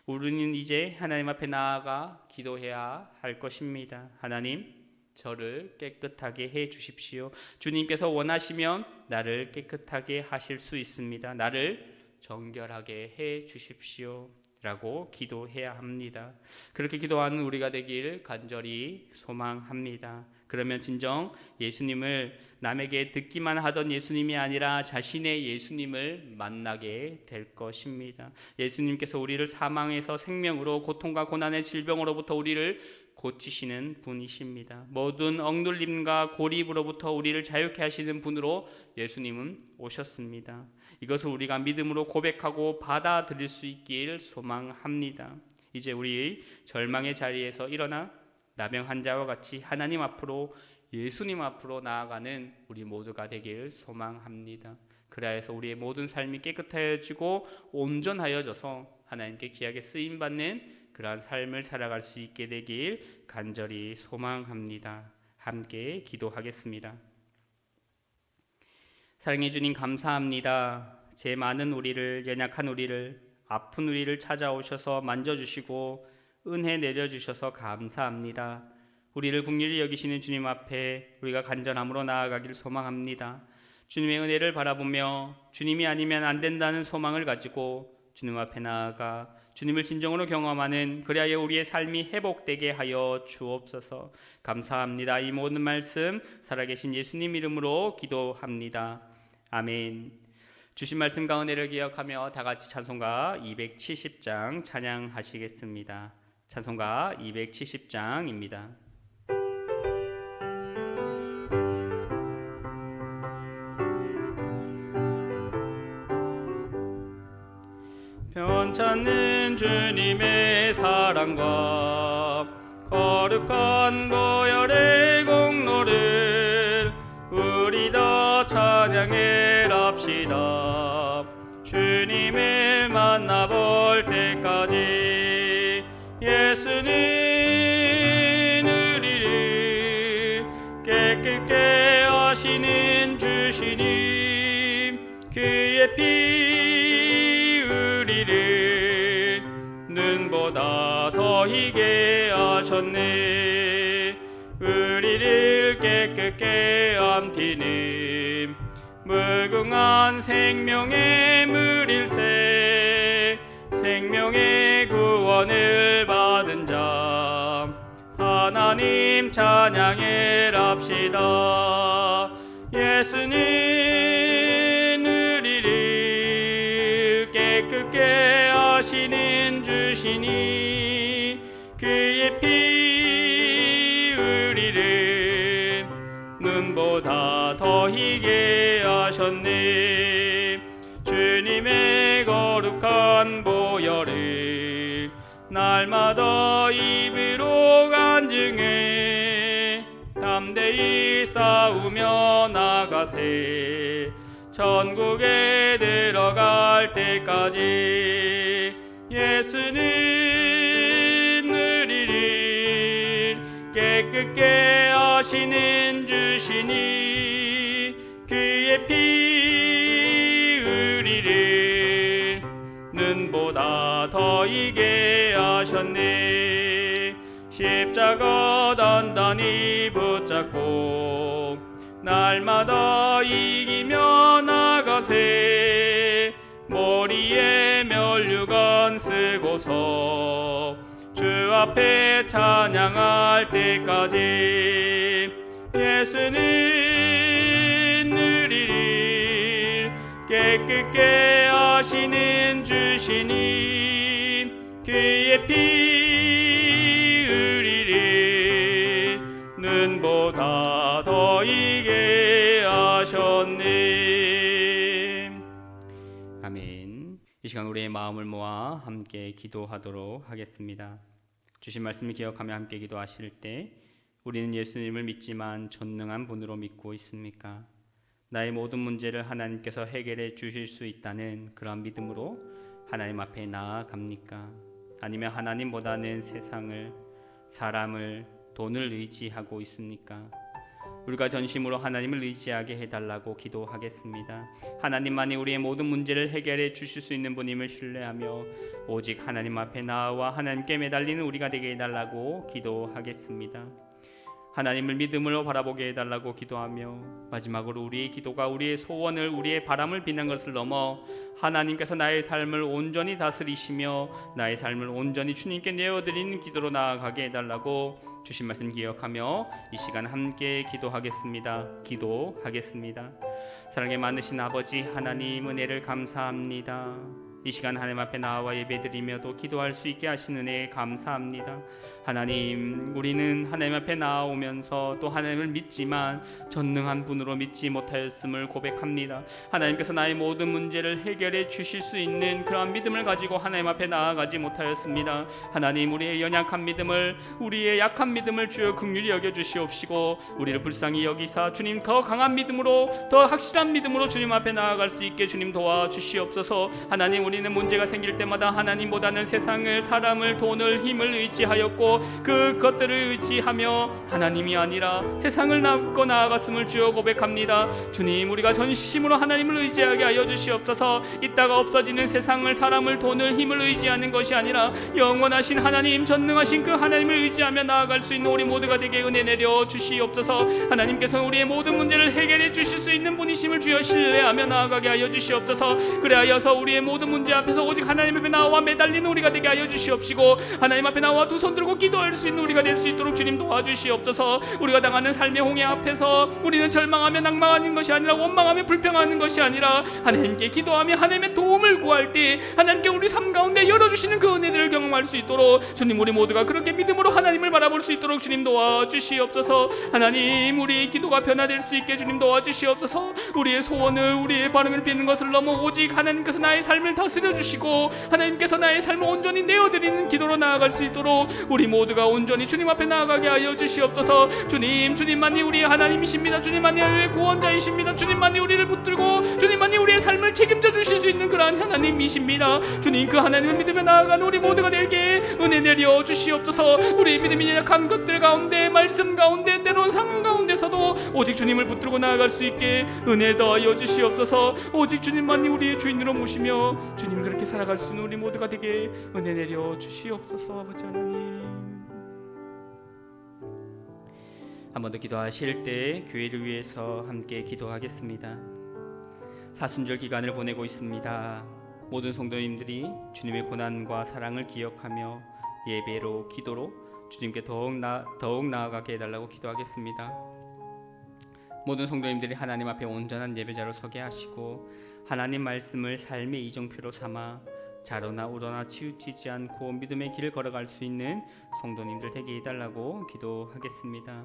우리는 이제 하나님 앞에 나아가 기도해야 할 것입니다. 하나님, 저를 깨끗하게 해 주십시오. 주님께서 원하시면 나를 깨끗하게 하실 수 있습니다. 나를 정결하게 해 주십시오 라고 기도해야 합니다. 그렇게 기도하는 우리가 되길 간절히 소망합니다. 그러면 진정 예수님을 남에게 듣기만 하던 예수님이 아니라 자신의 예수님을 만나게 될 것입니다. 예수님께서 우리를 사망에서 생명으로, 고통과 고난의 질병으로부터 우리를 고치시는 분이십니다. 모든 억눌림과 고립으로부터 우리를 자유케 하시는 분으로 예수님은 오셨습니다. 이것을 우리가 믿음으로 고백하고 받아들일 수 있길 소망합니다. 이제 우리의 절망의 자리에서 일어나 나병 환자와 같이 하나님 앞으로, 예수님 앞으로 나아가는 우리 모두가 되길 소망합니다. 그래서 우리의 모든 삶이 깨끗해지고 온전하여져서 하나님께 귀하게 쓰임받는 그러한 삶을 살아갈 수 있게 되길 간절히 소망합니다. 함께 기도하겠습니다. 사랑해 주님 감사합니다. 제 많은 우리를, 연약한 우리를, 아픈 우리를 찾아오셔서 만져주시고 은혜 내려주셔서 감사합니다. 우리를 긍휼히 여기시는 주님 앞에 우리가 간절함으로 나아가길 소망합니다. 주님의 은혜를 바라보며 주님이 아니면 안 된다는 소망을 가지고 주님 앞에 나아가 주님을 진정으로 경험하는, 그리하여 우리의 삶이 회복되게 하여 주옵소서. 감사합니다. 이 모든 말씀 살아계신 예수님 이름으로 기도합니다. 아멘. 주신 말씀과 은혜를 기억하며 다 같이 찬송가 270장 찬양하시겠습니다. 찬송가 270장입니다. 편찮는 주님의 사랑과 거룩한 보혈의 공로를 우리 다 찬양해 합시다. 주님을 만나볼 때까지 예수는 우리를 깨끗게 하시는 주시님, 그의 피 우리를 눈보다 더 희게 하셨네. 우리를 깨끗게 함티는 무궁한 생명의 물일세, 생명의 구원을 받은 자 하나님 찬양해 랍시다. 예수님 우리를 깨끗게 하시는 주시니 그의 피 우리를 눈보다 더 희게 하셨네. 주님의 거룩한 보혈을 날마다 입으로 간증해 담대히 싸우며 나가세. 천국에 들어갈 때까지 예수는 우리를 깨끗게 하시는 주시니 그의 피 우리를 눈보다 더 이게 하셨네. 십자가 단단히 붙잡고 날마다 이기며 나가세. 머리에 면류관 쓰고서 주 앞에 찬양할 때까지 예수는 우리를 깨끗게 하시는 주시니 그의 피 우리를 눈보다 더 이게 하셨네. 아멘. 이 시간 우리의 마음을 모아 함께 기도하도록 하겠습니다. 주신 말씀을 기억하며 함께 기도하실 때 우리는 예수님을 믿지만 전능한 분으로 믿고 있습니까? 나의 모든 문제를 하나님께서 해결해 주실 수 있다는 그런 믿음으로 하나님 앞에 나아갑니까? 아니면 하나님보다는 세상을, 사람을, 돈을 의지하고 있습니까? 우리가 전심으로 하나님을 의지하게 해달라고 기도하겠습니다. 하나님만이 우리의 모든 문제를 해결해 주실 수 있는 분임을 신뢰하며 오직 하나님 앞에 나아와 하나님께 매달리는 우리가 되게 해달라고 기도하겠습니다. 하나님을 믿음으로 바라보게 해달라고 기도하며 마지막으로 우리의 기도가 우리의 소원을, 우리의 바람을 비난 것을 넘어 하나님께서 나의 삶을 온전히 다스리시며 나의 삶을 온전히 주님께 내어드리는 기도로 나아가게 해달라고 주신 말씀 기억하며 이 시간 함께 기도하겠습니다. 기도하겠습니다. 사랑에 많으신 아버지 하나님, 은혜를 감사합니다. 이 시간 하나님 앞에 나와 예배드리며도 기도할 수 있게 하신 은혜에 감사합니다. 하나님, 우리는 하나님 앞에 나아오면서 또 하나님을 믿지만 전능한 분으로 믿지 못하였음을 고백합니다. 하나님께서 나의 모든 문제를 해결해 주실 수 있는 그러한 믿음을 가지고 하나님 앞에 나아가지 못하였습니다. 하나님, 우리의 연약한 믿음을, 우리의 약한 믿음을 주여 긍휼히 여겨주시옵시고 우리를 불쌍히 여기사 주님 더 강한 믿음으로, 더 확실한 믿음으로 주님 앞에 나아갈 수 있게 주님 도와주시옵소서. 하나님, 우리는 문제가 생길 때마다 하나님보다는 세상을, 사람을, 돈을, 힘을 의지하였고 그것들을 의지하며 하나님이 아니라 세상을 낳고 나아갔음을 주여 고백합니다. 주님, 우리가 전심으로 하나님을 의지하게 하여 주시옵소서. 있다가 없어지는 세상을, 사람을, 돈을, 힘을 의지하는 것이 아니라 영원하신 하나님, 전능하신 그 하나님을 의지하며 나아갈 수 있는 우리 모두가 되게 은혜 내려 주시옵소서. 하나님께서 우리의 모든 문제를 해결해 주실 수 있는 분이심을 주여 신뢰하며 나아가게 하여 주시옵소서. 그래하여서 우리의 모든 문제 앞에서 오직 하나님 앞에 나와 매달리는 우리가 되게 하여 주시옵시고 하나님 앞에 나와 두 손 들고 기도할 수 있는 우리가 될 수 있도록 주님 도와주시옵소서. 우리가 당하는 삶의 홍해 앞에서 우리는 절망하며 낭망하는 것이 아니라 원망하며 불평하는 것이 아니라 하나님께 기도하며 하나님의 도움을 구할 때 하나님께 우리 삶 가운데 열어주시는 그 은혜들을 경험할 수 있도록 주님, 우리 모두가 그렇게 믿음으로 하나님을 바라볼 수 있도록 주님 도와주시옵소서. 하나님, 우리의 기도가 변화될 수 있게 주님 도와주시옵소서. 우리의 소원을, 우리의 바람을 비는 것을 넘어 오직 하나님께서 나의 삶을 다스려 주시고 하나님께서 나의 삶을 온전히 내어드리는 기도로 나아갈 수 있도록 우리 모두가 온전히 주님 앞에 나아가게 하여 주시옵소서. 주님, 주님만이 우리의 하나님이십니다. 주님만이 우리의 구원자이십니다. 주님만이 우리를 붙들고 주님만이 우리의 삶을 책임져 주실 수 있는 그러한 하나님이십니다. 주님, 그 하나님을 믿으며 나아가는 우리 모두가 되게 은혜 내려 주시옵소서. 우리 믿음이 약한 것들 가운데, 말씀 가운데, 때로는 상황 가운데서도 오직 주님을 붙들고 나아갈 수 있게 은혜 더하여 주시옵소서. 오직 주님만이 우리의 주인으로 모시며 주님 그렇게 살아갈 수 있는 우리 모두가 되게 은혜 내려 주시옵소서. 아버지 하나님, 한 번 더 기도하실 때 교회를 위해서 함께 기도하겠습니다. 사순절 기간을 보내고 있습니다. 모든 성도님들이 주님의 고난과 사랑을 기억하며 예배로, 기도로 주님께 더욱 나아가게 해달라고 기도하겠습니다. 모든 성도님들이 하나님 앞에 온전한 예배자로 서게 하시고 하나님 말씀을 삶의 이정표로 삼아 자로나 우러나 치우치지 않고 믿음의 길을 걸어갈 수 있는 성도님들 되게 해달라고 기도하겠습니다.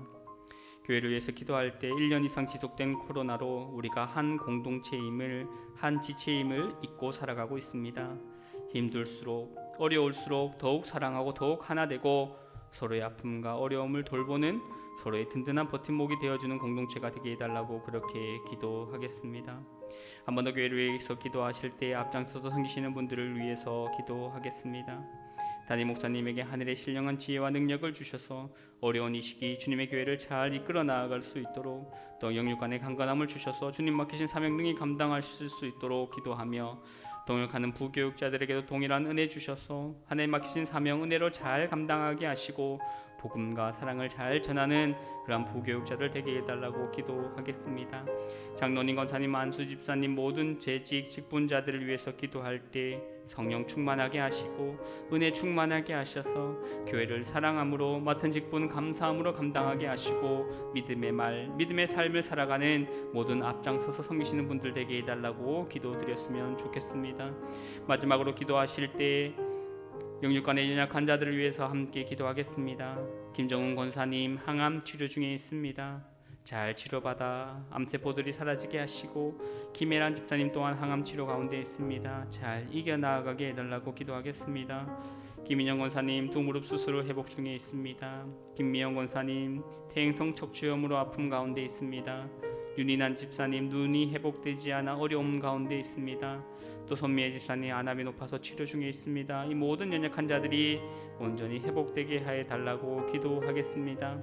교회를 위해서 기도할 때 1년 이상 지속된 코로나로 우리가 한 공동체임을, 한 지체임을 잊고 살아가고 있습니다. 힘들수록 어려울수록 더욱 사랑하고 더욱 하나 되고 서로의 아픔과 어려움을 돌보는 서로의 든든한 버팀목이 되어주는 공동체가 되게 해달라고 그렇게 기도하겠습니다. 한 번 더 교회를 위해서 기도하실 때 앞장서서 섬기시는 분들을 위해서 기도하겠습니다. 담임 목사님에게 하늘의 신령한 지혜와 능력을 주셔서 어려운 이 시기 주님의 교회를 잘 이끌어 나아갈 수 있도록 또 영육간의 강건함을 주셔서 주님 맡기신 사명 등이 감당하실 수 있도록 기도하며 동역하는 부교육자들에게도 동일한 은혜 주셔서 하나님 맡기신 사명 은혜로 잘 감당하게 하시고 복음과 사랑을 잘 전하는 그런 부교육자들 되게 해달라고 기도하겠습니다. 장로님, 권사님, 안수 집사님 모든 재직 직분자들을 위해서 기도할 때 성령 충만하게 하시고 은혜 충만하게 하셔서 교회를 사랑함으로 맡은 직분 감사함으로 감당하게 하시고 믿음의 말, 믿음의 삶을 살아가는 모든 앞장서서 섬기시는 분들 되게 해달라고 기도드렸으면 좋겠습니다. 마지막으로 기도하실 때 영육간의 연약한 자들을 위해서 함께 기도하겠습니다. 김정은 권사님 항암 치료 중에 있습니다. 잘 치료받아 암세포들이 사라지게 하시고 김혜란 집사님 또한 항암 치료 가운데 있습니다. 잘 이겨나가게 해달라고 기도하겠습니다. 김인영 권사님 두 무릎 수술 후 회복 중에 있습니다. 김미영 권사님 퇴행성 척추염으로 아픔 가운데 있습니다. 윤인한 집사님 눈이 회복되지 않아 어려움 가운데 있습니다. 또 손미애 집사님 안압이 높아서 치료 중에 있습니다. 이 모든 연약한 자들이 온전히 회복되게 해 달라고 기도하겠습니다.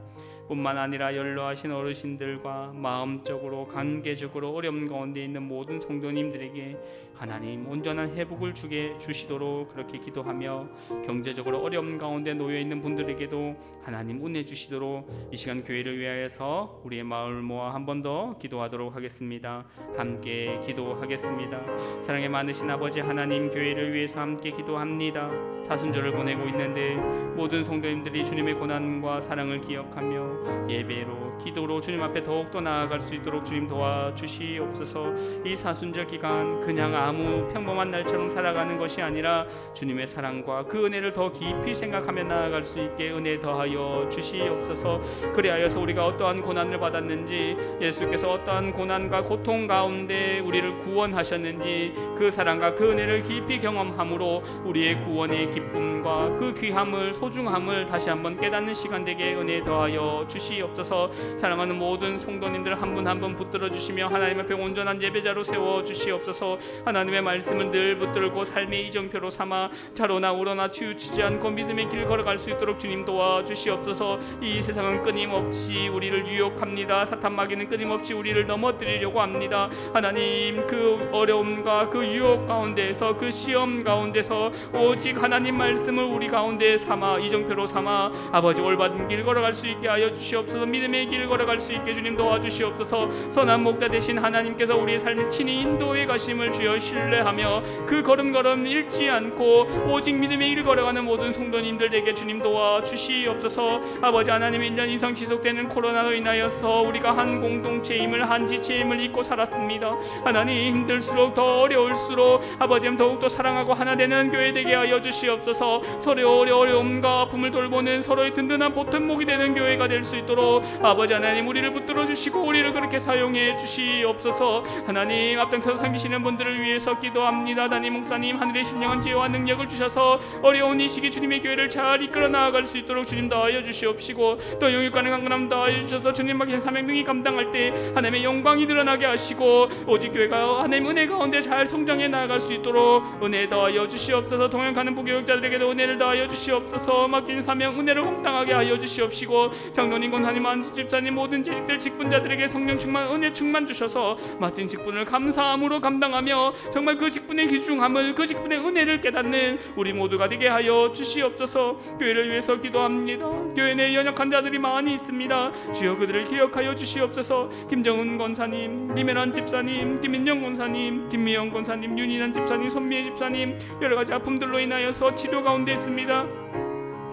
뿐만 아니라 연로하신 어르신들과 마음적으로 관계적으로 어려움 가운데 있는 모든 성도님들에게 하나님 온전한 회복을 주시도록 그렇게 기도하며 경제적으로 어려움 가운데 놓여 있는 분들에게도 하나님 은혜 주시도록 이 시간 교회를 위하여서 우리의 마음을 모아 한 번 더 기도하도록 하겠습니다. 함께 기도하겠습니다. 사랑의 많으신 아버지 하나님, 교회를 위해서 함께 기도합니다. 사순절을 보내고 있는데 모든 성도님들이 주님의 고난과 사랑을 기억하며 예배로 기도로 주님 앞에 더욱더 나아갈 수 있도록 주님 도와주시옵소서. 이 사순절 기간 그냥 아무 평범한 날처럼 살아가는 것이 아니라 주님의 사랑과 그 은혜를 더 깊이 생각하며 나아갈 수 있게 은혜 더하여 주시옵소서. 그리하여서 우리가 어떠한 고난을 받았는지, 예수께서 어떠한 고난과 고통 가운데 우리를 구원하셨는지 그 사랑과 그 은혜를 깊이 경험함으로 우리의 구원의 기쁨과 그 귀함을, 소중함을 다시 한번 깨닫는 시간 되게 은혜 더하여 주시옵소서. 사랑하는 모든 성도님들 한 분 한 분 붙들어 주시며 하나님 앞에 온전한 예배자로 세워 주시옵소서. 하나님의 말씀을 늘 붙들고 삶의 이정표로 삼아 자로나 우러나 치우치지 않고 믿음의 길 걸어갈 수 있도록 주님 도와주시옵소서. 이 세상은 끊임없이 우리를 유혹합니다. 사탄 마귀는 끊임없이 우리를 넘어뜨리려고 합니다. 하나님, 그 어려움과 그 유혹 가운데에서, 그 시험 가운데서 오직 하나님 말씀을 우리 가운데 삼아 이정표로 삼아 아버지 올바른 길 걸어갈 수 있게 하여 주시옵소서. 믿음의 길 걸어갈 수 있게 주님 도와주시옵소서. 선한 목자 되신 하나님께서 우리의 삶을 친히 인도해 가심을 주여 신뢰하며 그 걸음걸음 잃지 않고 오직 믿음의 길 걸어가는 모든 성도님들에게 주님 도와주시옵소서. 아버지 하나님, 1년 이상 지속되는 코로나로 인하여서 우리가 한 공동체임을, 한 지체임을 잊고 살았습니다. 하나님, 힘들수록 더 어려울수록 아버지 더욱더 사랑하고 하나 되는 교회 되게 하여 주시옵소서. 서로의 어려움과 아픔을 돌보는 서로의 든든한 보탬목이 되는 교회가 될 수 있도록 아버지 하나님 우리를 붙들어 주시고 우리를 그렇게 사용해 주시옵소서. 하나님, 앞장서서 섬기시는 분들을 위해서 기도합니다. 담임 목사님 하늘의 신령한 지혜와 능력을 주셔서 어려운 이 시기 주님의 교회를 잘 이끌어 나아갈 수 있도록 주님 더하여 주시옵시고 또 영육간의 강건함 더하여 주셔서 주님 맡긴 사명 등이 감당할 때 하나님의 영광이 드러나게 하시고 오직 교회가 하나님 은혜 가운데 잘 성장해 나아갈 수 있도록 은혜 더하여 주시옵소서. 동역하는 부교육자들에게도 은혜를 더하여 주시옵소서. 맡긴 사명 은혜를 감당하게 하여 주시옵시고 장로님, 권사님, 안수 집사님 모든 재직들 직분자들에게 성령 충만, 은혜 충만 주셔서 맡은 직분을 감사함으로 감당하며 정말 그 직분의 귀중함을, 그 직분의 은혜를 깨닫는 우리 모두가 되게 하여 주시옵소서. 교회를 위해서 기도합니다. 교회 내에 연약한 자들이 많이 있습니다. 주여 그들을 기억하여 주시옵소서. 김정은 권사님, 김혜란 집사님, 김인영 권사님, 김미영 권사님, 윤인한 집사님, 손미애 집사님 여러가지 아픔들로 인하여서 치료 가운데 있습니다.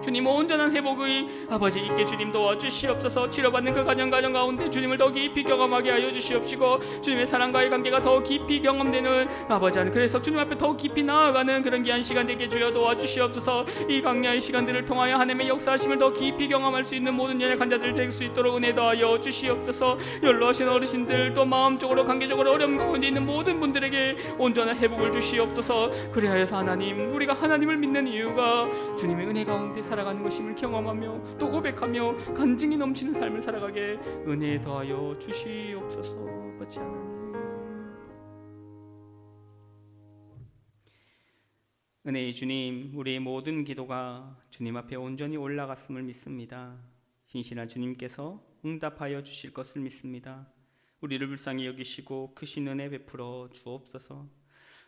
주님 온전한 회복의 아버지 있게 주님 도와주시옵소서. 치료받는 그 가정 가운데 주님을 더 깊이 경험하게 하여 주시옵시고 주님의 사랑과의 관계가 더 깊이 경험되는 아버지 하나님, 그래서 주님 앞에 더 깊이 나아가는 그런 귀한 시간 되게 주여 도와주시옵소서. 이 강야의 시간들을 통하여 하나님의 역사하심을 더 깊이 경험할 수 있는 모든 연약 환자들 될 수 있도록 은혜 더하여 주시옵소서. 연로하신 어르신들, 또 마음적으로 관계적으로 어려움 가운데 있는 모든 분들에게 온전한 회복을 주시옵소서. 그리하여서 하나님, 우리가 하나님을 믿는 이유가 주님의 은혜 가운데 살아가는 것임을 경험하며 또 고백하며 간증이 넘치는 삶을 살아가게 은혜 더하여 주시옵소서. 아버지 하나님, 은혜의 주님, 우리의 모든 기도가 주님 앞에 온전히 올라갔음을 믿습니다. 신실한 주님께서 응답하여 주실 것을 믿습니다. 우리를 불쌍히 여기시고 크신 은혜 베풀어 주옵소서.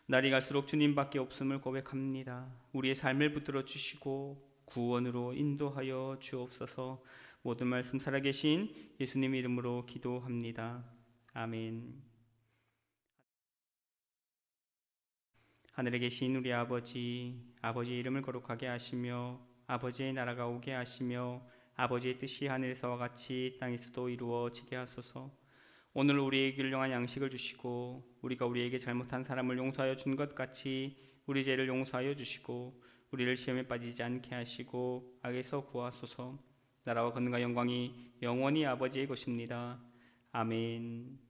날이 갈수록 주님밖에 없음을 고백합니다. 우리의 삶을 붙들어 주시고 구원으로 인도하여 주옵소서. 모든 말씀 살아계신 예수님 이름으로 기도합니다. 아멘. 하늘에 계신 우리 아버지, 아버지의 이름을 거룩하게 하시며 아버지의 나라가 오게 하시며 아버지의 뜻이 하늘에서와 같이 땅에서도 이루어지게 하소서. 오늘 우리에게 일용할 양식을 주시고 우리가 우리에게 잘못한 사람을 용서하여 준 것 같이 우리 죄를 용서하여 주시고 우리를 시험에 빠지지 않게 하시고 악에서 구하소서. 나라와 권능과 영광이 영원히 아버지의 것입니다. 아멘.